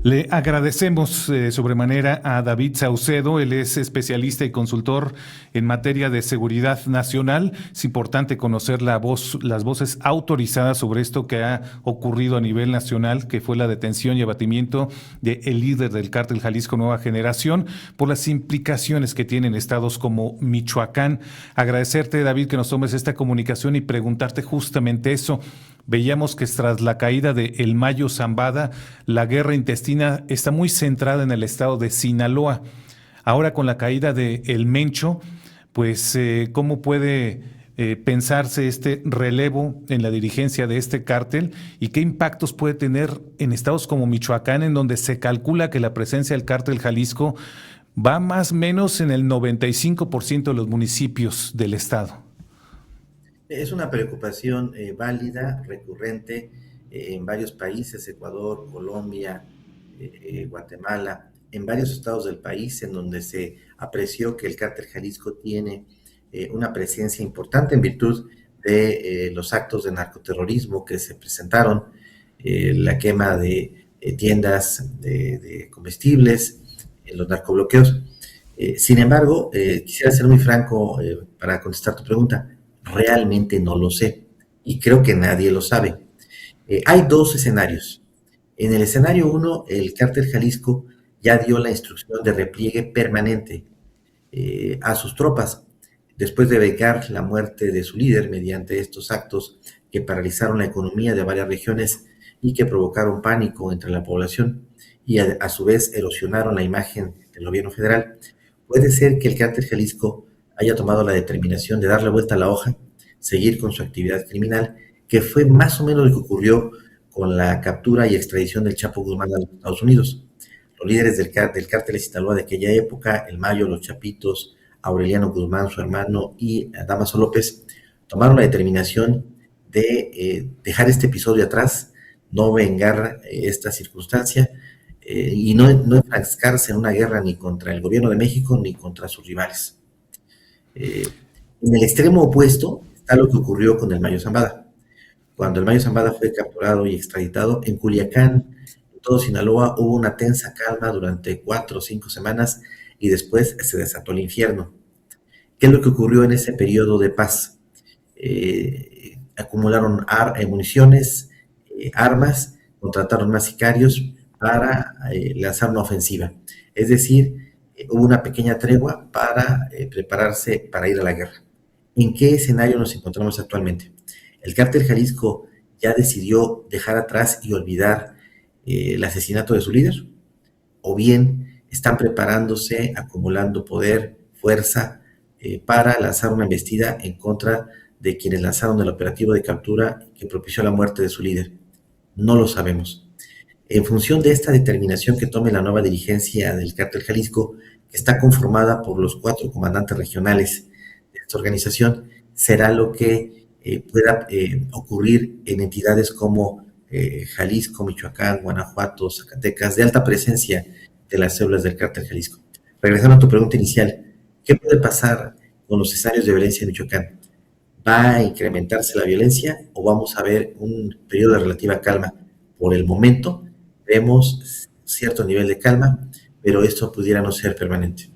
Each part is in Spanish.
Le agradecemos sobremanera a David Saucedo, él es especialista y consultor en materia de seguridad nacional. Es importante conocer las voces autorizadas sobre esto que ha ocurrido a nivel nacional, que fue la detención y abatimiento del líder del cártel Jalisco Nueva Generación, por las implicaciones que tienen estados como Michoacán. Agradecerte, David, que nos tomes esta comunicación y preguntarte justamente eso. Veíamos que tras la caída de El Mayo Zambada, la guerra intestina está muy centrada en el estado de Sinaloa. Ahora con la caída de El Mencho, pues ¿cómo puede pensarse este relevo en la dirigencia de este cártel y qué impactos puede tener en estados como Michoacán, en donde se calcula que la presencia del cártel Jalisco va más o menos en el 95% de los municipios del estado? Es una preocupación válida, recurrente en varios países, Ecuador, Colombia, Guatemala, en varios estados del país en donde se apreció que el cártel Jalisco tiene una presencia importante en virtud de los actos de narcoterrorismo que se presentaron, la quema de tiendas de comestibles, los narcobloqueos. Sin embargo, quisiera ser muy franco para contestar tu pregunta. Realmente no lo sé y creo que nadie lo sabe. Hay dos escenarios. En el escenario uno, el cártel Jalisco ya dio la instrucción de repliegue permanente a sus tropas después de vengar la muerte de su líder mediante estos actos que paralizaron la economía de varias regiones y que provocaron pánico entre la población y a su vez erosionaron la imagen del gobierno federal. Puede ser que el cártel Jalisco haya tomado la determinación de darle vuelta a la hoja, seguir con su actividad criminal, que fue más o menos lo que ocurrió con la captura y extradición del Chapo Guzmán a los Estados Unidos. Los líderes del cártel de Sinaloa de aquella época, El Mayo, Los Chapitos, Aureliano Guzmán, su hermano, y Damaso López, tomaron la determinación de dejar este episodio atrás, no vengar esta circunstancia y no enfrascarse en una guerra ni contra el gobierno de México ni contra sus rivales. En el extremo opuesto está lo que ocurrió con el Mayo Zambada. Cuando el Mayo Zambada fue capturado y extraditado, en Culiacán, en todo Sinaloa, hubo una tensa calma durante 4 o 5 semanas y después se desató el infierno. ¿Qué es lo que ocurrió en ese periodo de paz? Acumularon municiones, armas, contrataron más sicarios para lanzar una ofensiva. Es decir, hubo una pequeña tregua para prepararse para ir a la guerra. ¿En qué escenario nos encontramos actualmente? El cártel Jalisco ya decidió dejar atrás y olvidar el asesinato de su líder, o bien están preparándose, acumulando poder, fuerza, para lanzar una embestida en contra de quienes lanzaron el operativo de captura que propició la muerte de su líder. No lo sabemos. En función de esta determinación que tome la nueva dirigencia del cártel Jalisco, que está conformada por los 4 comandantes regionales de esta organización, será lo que pueda ocurrir en entidades como Jalisco, Michoacán, Guanajuato, Zacatecas, de alta presencia de las células del cártel Jalisco. Regresando a tu pregunta inicial, ¿qué puede pasar con los escenarios de violencia en Michoacán? ¿Va a incrementarse la violencia o vamos a ver un periodo de relativa calma? Por el momento vemos cierto nivel de calma, pero esto pudiera no ser permanente.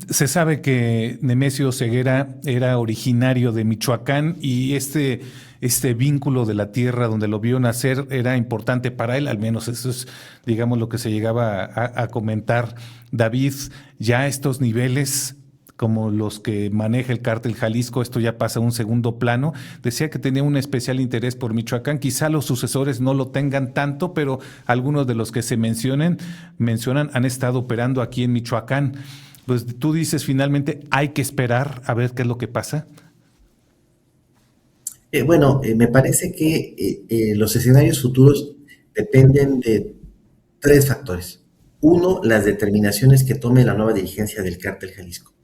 Se sabe que Nemesio Ceguera era originario de Michoacán y este vínculo de la tierra donde lo vio nacer era importante para él, al menos eso es, digamos, lo que se llegaba a comentar. David, ya a estos niveles como los que maneja el cártel Jalisco, esto ya pasa a un segundo plano. Decía que tenía un especial interés por Michoacán, quizá los sucesores no lo tengan tanto, pero algunos de los que se mencionan han estado operando aquí en Michoacán. Pues tú dices finalmente hay que esperar a ver qué es lo que pasa. Me parece que los escenarios futuros dependen de 3 factores. Uno, las determinaciones que tome la nueva dirigencia del cártel Jalisco.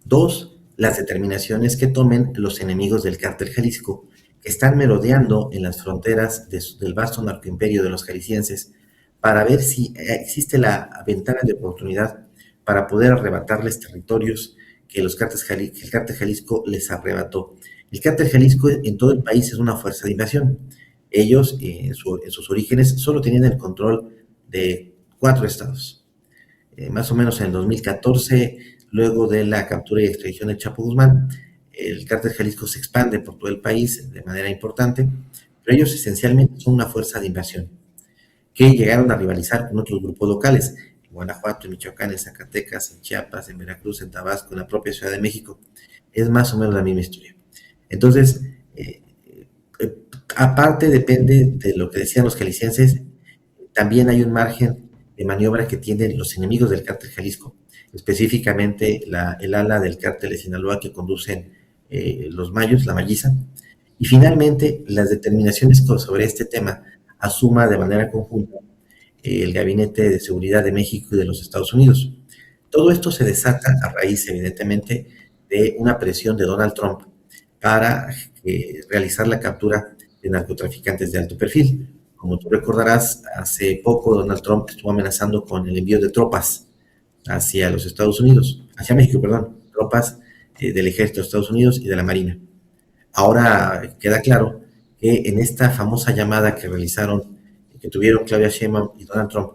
2, las determinaciones que tomen los enemigos del cártel Jalisco, que están merodeando en las fronteras del vasto narcoimperio de los jaliscienses, para ver si existe la ventana de oportunidad para poder arrebatarles territorios que el cártel Jalisco les arrebató. El cártel Jalisco en todo el país es una fuerza de invasión. Ellos en sus orígenes solo tenían el control de 4 estados. Más o menos en el 2014, luego de la captura y extradición de Chapo Guzmán, el cártel Jalisco se expande por todo el país de manera importante, pero ellos esencialmente son una fuerza de invasión que llegaron a rivalizar con otros grupos locales, en Guanajuato, en Michoacán, en Zacatecas, en Chiapas, en Veracruz, en Tabasco, en la propia Ciudad de México. Es más o menos la misma historia. Entonces, aparte depende de lo que decían los jaliscienses, también hay un margen de maniobra que tienen los enemigos del cártel Jalisco, específicamente el ala del cártel de Sinaloa que conducen los mayos, la Malliza, y finalmente las determinaciones sobre este tema asuma de manera conjunta el Gabinete de Seguridad de México y de los Estados Unidos. Todo esto se desata a raíz, evidentemente, de una presión de Donald Trump para realizar la captura de narcotraficantes de alto perfil. Como tú recordarás, hace poco Donald Trump estuvo amenazando con el envío de tropas hacia los Estados Unidos, hacia México, perdón, tropas del ejército de Estados Unidos y de la Marina. Ahora queda claro que en esta famosa llamada que realizaron, que tuvieron Claudia Sheinbaum y Donald Trump,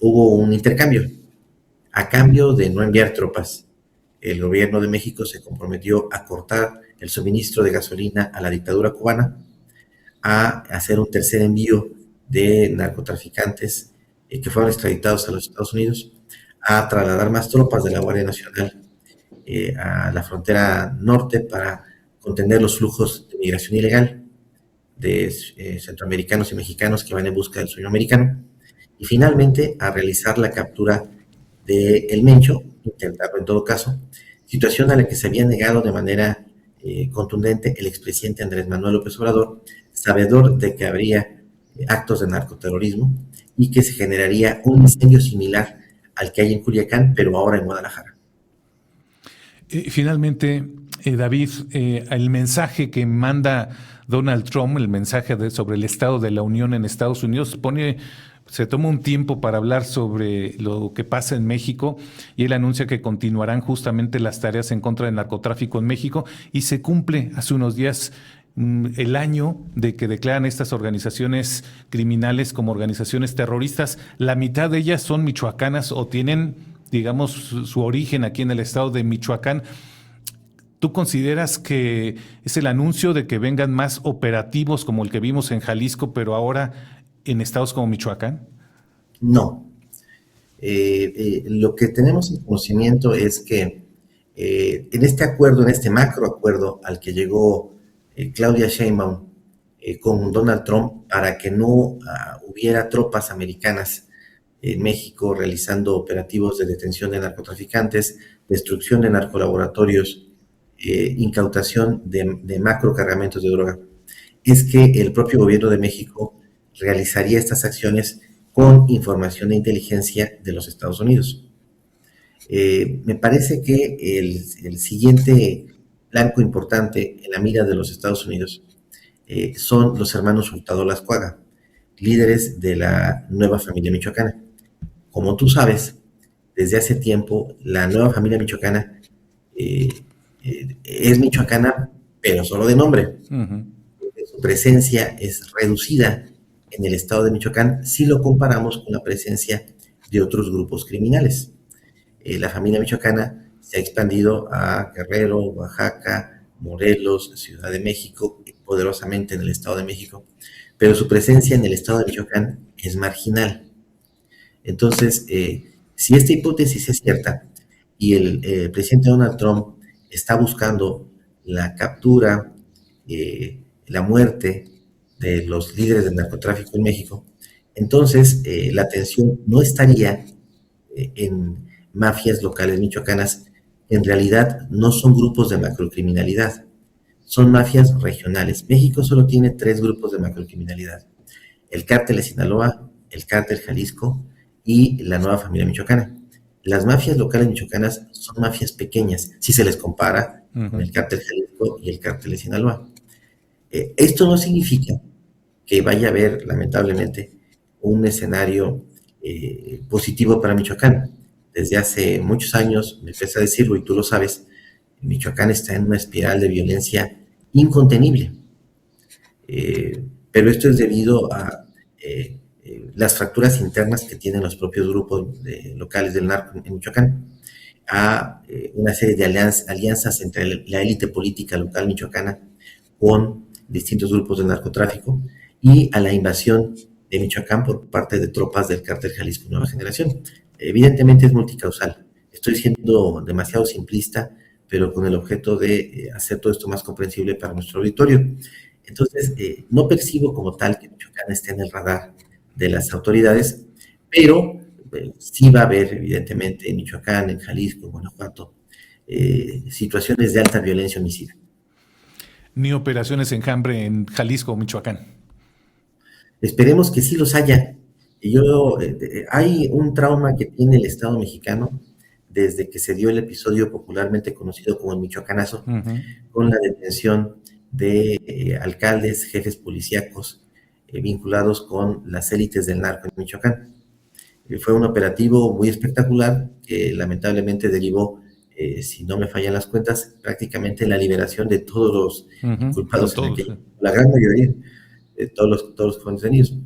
hubo un intercambio. A cambio de no enviar tropas, el gobierno de México se comprometió a cortar el suministro de gasolina a la dictadura cubana, a hacer un tercer envío de narcotraficantes que fueron extraditados a los Estados Unidos, a trasladar más tropas de la Guardia Nacional a la frontera norte para contener los flujos de migración ilegal de centroamericanos y mexicanos que van en busca del sueño americano, y finalmente a realizar la captura de El Mencho, intentarlo en todo caso, situación a la que se había negado de manera contundente el expresidente Andrés Manuel López Obrador, sabedor de que habría actos de narcoterrorismo y que se generaría un incendio similar al que hay en Culiacán, pero ahora en Guadalajara. Finalmente, David, el mensaje que manda Donald Trump, el mensaje sobre el Estado de la Unión en Estados Unidos, se toma un tiempo para hablar sobre lo que pasa en México y él anuncia que continuarán justamente las tareas en contra del narcotráfico en México y se cumple hace unos días el año de que declaran estas organizaciones criminales como organizaciones terroristas. La mitad de ellas son michoacanas o tienen, digamos, su origen aquí en el estado de Michoacán. ¿Tú consideras que es el anuncio de que vengan más operativos como el que vimos en Jalisco, pero ahora en estados como Michoacán? No. Lo que tenemos en conocimiento es que en este acuerdo, en este macroacuerdo al que llegó Claudia Sheinbaum con Donald Trump para que no hubiera tropas americanas en México realizando operativos de detención de narcotraficantes, destrucción de narcolaboratorios, incautación de macrocargamentos de droga, es que el propio gobierno de México realizaría estas acciones con información de inteligencia de los Estados Unidos. Me parece que el siguiente blanco importante en la mira de los Estados Unidos son los hermanos Hurtado Lascuaga, líderes de la nueva familia michoacana. Como tú sabes, desde hace tiempo la nueva familia michoacana es michoacana, pero solo de nombre. Uh-huh. Su presencia es reducida en el estado de Michoacán si lo comparamos con la presencia de otros grupos criminales. La familia michoacana se ha expandido a Guerrero, Oaxaca, Morelos, Ciudad de México, poderosamente en el Estado de México, pero su presencia en el Estado de Michoacán es marginal. Entonces, si esta hipótesis es cierta y el presidente Donald Trump está buscando la captura, la muerte de los líderes del narcotráfico en México, entonces la atención no estaría en mafias locales michoacanas. En realidad no son grupos de macrocriminalidad, son mafias regionales. México solo tiene 3 grupos de macrocriminalidad: el cártel de Sinaloa, el cártel Jalisco y la nueva familia michoacana. Las mafias locales michoacanas son mafias pequeñas si se les compara con el cártel Jalisco y el cártel de Sinaloa. Esto no significa que vaya a haber, lamentablemente, un escenario positivo para Michoacán. Desde hace muchos años, me pesa decirlo y tú lo sabes, Michoacán está en una espiral de violencia incontenible. pero esto es debido a las fracturas internas que tienen los propios grupos locales del narco en Michoacán, a una serie de alianzas entre la élite política local michoacana con distintos grupos de narcotráfico y a la invasión de Michoacán por parte de tropas del cártel Jalisco Nueva Generación. Evidentemente es multicausal. Estoy siendo demasiado simplista, pero con el objeto de hacer todo esto más comprensible para nuestro auditorio. Entonces, no percibo como tal que Michoacán esté en el radar de las autoridades, pero sí va a haber, evidentemente, en Michoacán, en Jalisco, en Guanajuato, situaciones de alta violencia homicida. Ni operaciones Enjambre en Jalisco o Michoacán. Esperemos que sí los haya. Hay un trauma que tiene el Estado mexicano desde que se dio el episodio popularmente conocido como el Michoacanazo, con la detención de alcaldes, jefes policíacos vinculados con las élites del narco en Michoacán. Fue un operativo muy espectacular que lamentablemente derivó, si no me fallan las cuentas, prácticamente en la liberación de todos los culpados en aquello, la gran mayoría de todos los que fueron detenidos.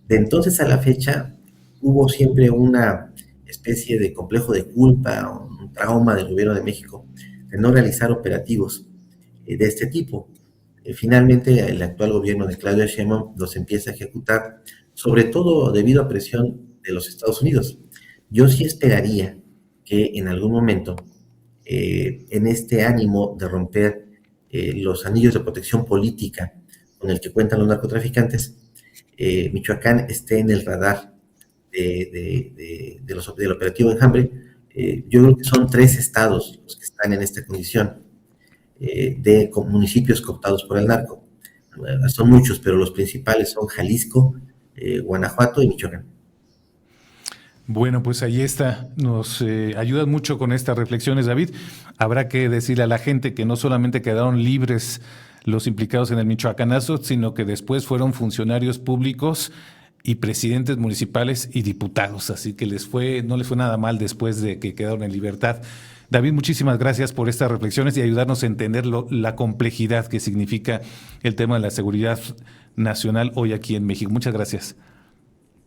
De entonces a la fecha hubo siempre una especie de complejo de culpa, un trauma del gobierno de México de no realizar operativos de este tipo. Finalmente el actual gobierno de Claudia Sheinbaum los empieza a ejecutar, sobre todo debido a presión de los Estados Unidos. Yo sí esperaría que en algún momento, en este ánimo de romper los anillos de protección política con el que cuentan los narcotraficantes, Michoacán esté en el radar del operativo Enjambre. Yo creo que son 3 estados los que están en esta condición de municipios cooptados por el narco. Son muchos, pero los principales son Jalisco, Guanajuato y Michoacán. Bueno, pues ahí está. Nos ayudas mucho con estas reflexiones, David. Habrá que decirle a la gente que no solamente quedaron libres los implicados en el Michoacanazo, sino que después fueron funcionarios públicos y presidentes municipales y diputados. Así que no les fue nada mal después de que quedaron en libertad. David, muchísimas gracias por estas reflexiones y ayudarnos a entender la complejidad que significa el tema de la seguridad nacional hoy aquí en México. Muchas gracias.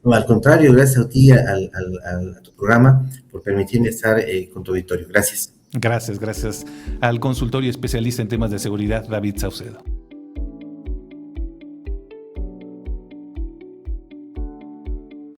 No, al contrario, gracias a ti, a tu programa, por permitirme estar con tu auditorio. Gracias. Gracias al consultor y especialista en temas de seguridad, David Saucedo.